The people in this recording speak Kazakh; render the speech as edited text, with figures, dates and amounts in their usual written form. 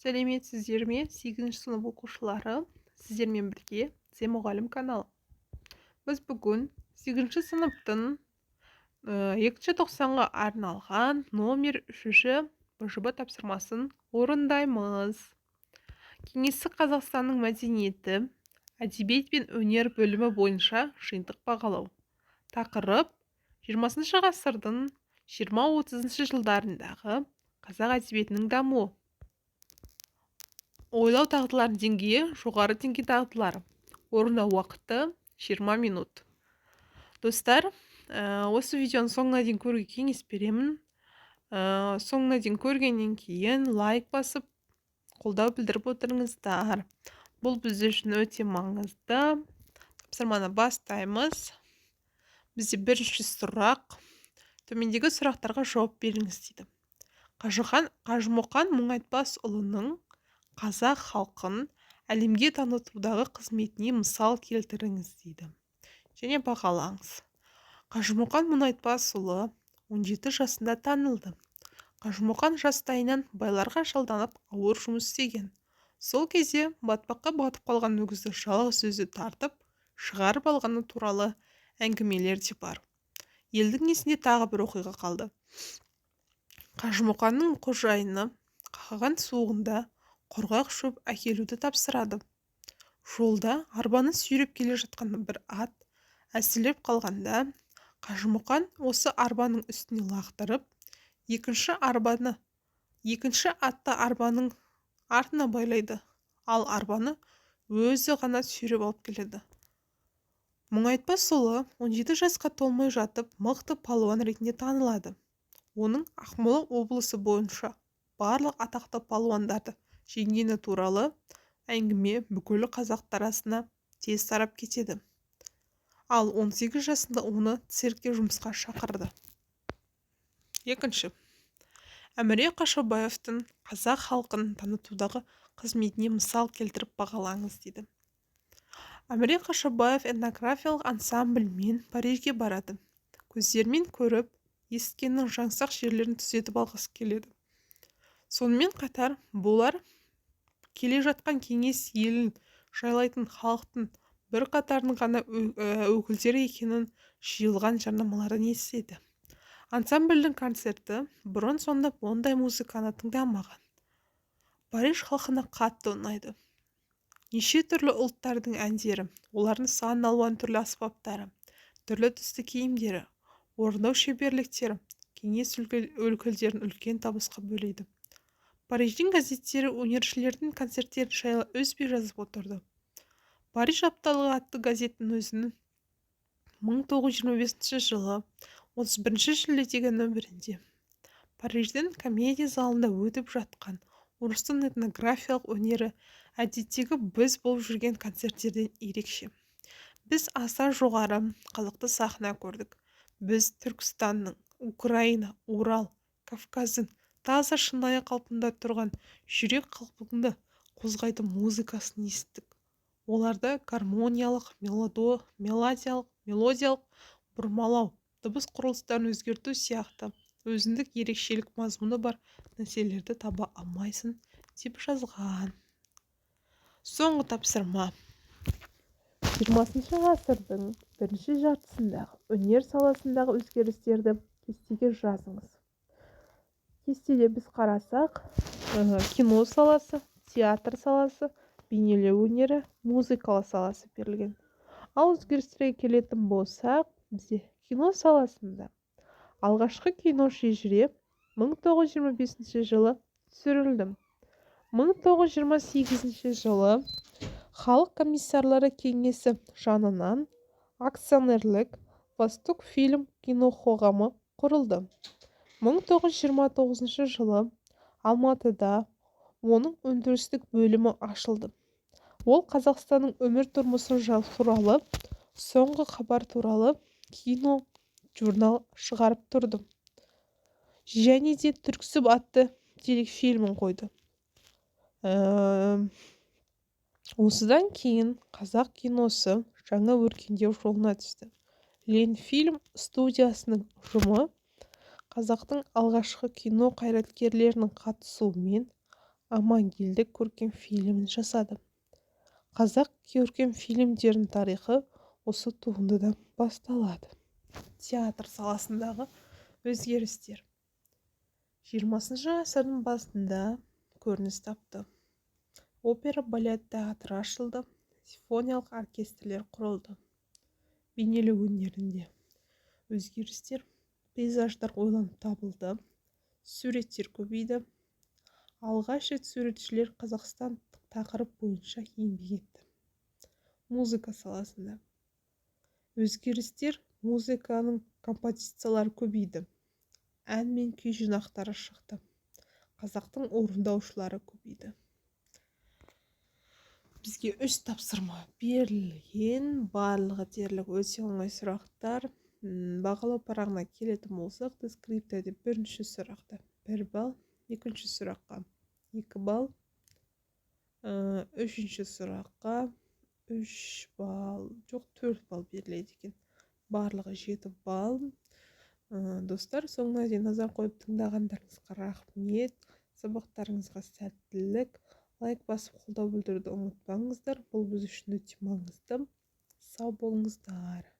Сәлеметсіздер ме? 8-ші сынып оқушылары, сіздермен бірге Тізе мұғалім каналы. Біз бүгін 8-ші сыныптың 2-ші тоқсанға арналған номер 3-ші БЖБ тапсырмасын орындаймыз. Кеңестік Қазақстанның мәдениеті, әдебиет пен өнер бөлімі бойынша жиынтық бағалау. Тақырып: 20-шы ғасырдың 20-30 жылдарындағы қазақ әдебиетінің дамуы. Ойлау дағдыларының деңгейі жоғары деңгей дағдылары. Орындау уақыты 20 минут. Достар, осы видеоның соңына дейін көруге кеңес беремін. Соңына дейін көргеннен кейін лайк басып, қолдау білдіріп отырыңыздар. Бұл біз үшін өте маңызды. Тапсырманы бастаймыз. Бізде бірінші сұрақ. Төмендегі сұрақтарға жауап беріңіз дейді. Қажымұқан Мұңайтпасұлының қазақ халқын әлемге танытудағы қызметіне мысал келтіріңіз дейді. Және бағалаңыз. Қажымұқан Мұңайтпасұлы 17 жасында танылды. Қажымұқан жастайынан байларға жалданып ауыр жұмыс істеген. Сол кезде батпаққа батып қалған өгізді жалғыз өзі тартып, шығарып алғаны туралы әңгімелер де бар. Елдің есінде тағы бір оқиға қалды. Қажымұқанның қожайыны қақаған суығында құрғақ шөп әкелуді тапсырады. Жолда арбаны сүйреп келе жатқан бір ат әсілеп қалғанда, Қажымұқан осы арбаның үстіне лақтырып, екінші атты арбаның артына байлайды, ал арбаны өзі ғана сүйреп алып келеді. Мұңайтпасұлы 17 жасқа толмай жатып, мықты палуан ретінде танылады. Оның Ақмола облысы бойынша барлық атақты палуандарды жеңгені туралы әңгіме бүкіл қазақтар арасына тез тарап кетеді. Ал 18 жасында оны циркке жұмысқа шақырды. Екінші. Әміре Қашаубаевтың қазақ халқын танытудағы қызметіне мысал келтіріп бағалаңыз дейді. Әміре Қашаубаев этнографиялық ансамбльмен Парижге барады. Көздермен көріп, ескеннің жаңсақ жерлерін түзетіп алғысы келеді. Сонымен қатар, бұлар келе жатқан кеңес елін жайлайтын халықтың бір қатарының ғана өкілдері екенін жиылған жарнамалардан естіді. Ансамбльдің концерті бұрын сонда ондай музыканы тыңдамаған. Париж халқына қатты ұнайды. Неше түрлі ұлттардың әндері, олардың сан алуан түрлі аспаптары, түрлі түсті киімдері, орындау шеберліктері кеңес өлкелдерін үлкен табысқа бөлейді. Париждің газеттері өнершілердің концерттерін жайлы үзбей жазып отырды. Париж апталығы атты газеттің өзінің 1925 жылы 31 шілдедегі нөмірінде Париждің комедия залында өтіп жатқан орыстың этнографиялық өнері әдеттегі біз болып жүрген концерттерден ерекше. Біз аса жоғары қызықты сахна көрдік. Біз Түркістанның, Украина, Урал, Кавказдың таза шынайы қалпында тұрған жүрек қалпыңды қозғайтын музыкасын естік. Оларда гармониялық, мелодиялық бұрмалау, дыбыс құрылыстарын өзгерту сияқты өзіндік ерекшелік мазмұны бар нәрселерді таба алмайсың деп жазған. Соңғы тапсырма. 20-шы ғасырдың бірінші жартысындағы өнер саласындағы өзгерістерді кестеге жазыңыз. Кестеде біз қарасақ, кино саласы, театр саласы, бейнелеу өнері, музыкалы саласы берілген. Ал өзгерістерге келетін болсақ, бізде кино саласында алғашқы кино шежіре 1925 жылы түсірілді. 1928 жылы Халық комиссарлары кеңесі жанынан акционерлік Восток фильм кино қоғамы құрылды. 1929 жылы Алматыда оның өндірістік бөлімі ашылды. Ол Қазақстанның өмір тұрмысы туралы, соңғы хабар туралы кино журнал шығарып тұрды. Және де Түрксіб атты телефильмін қойды. Осыдан кейін қазақ киносы жаңа өркендеу жолына түсті. Ленфильм студиясының ұжымы қазақтың алғашқы кино қайраткерлерінің қатысуымен амангелді көркем фильмін жасады. Қазақ көркем фильмдерінің тарихы осы туындыдан басталады. Театр саласындағы өзгерістер 20 ғасырдың басында көрініс тапты. Опера балет театры ашылды, симфониялық оркестрлер құрылды. Бейнелеу өнерінде өзгерістер, пейзаждар ойланып табылды, суреттер көбейді. Алғаш рет суретшілер қазақстандық тақырып бойынша еңбек етті. Музыка саласында өзгерістер, музыканың композициялары көбейді. Ән мен күй жинақтары шықты. Қазақтың орындаушылары көбейді. Бізге 3 тапсырма берілген, барлығы дерлік өте оңай сұрақтар. Бағалау парағына келетін болсақ, дескриптивте бірінші сұрақта 1 балл, екінші сұраққа 2 балл, үшінші сұраққа 3 балл, жоқ 4 балл беріледі екен. Барлығы 7 балл. Достар, соңына дейін назар қойып тыңдағандарыңызға рахмет. Сабақтарыңызға сәттілік. Лайк басып қолдау білдіруді ұмытпаңыздар. Бұл біз үшін өте маңызды. Сау болыңыздар.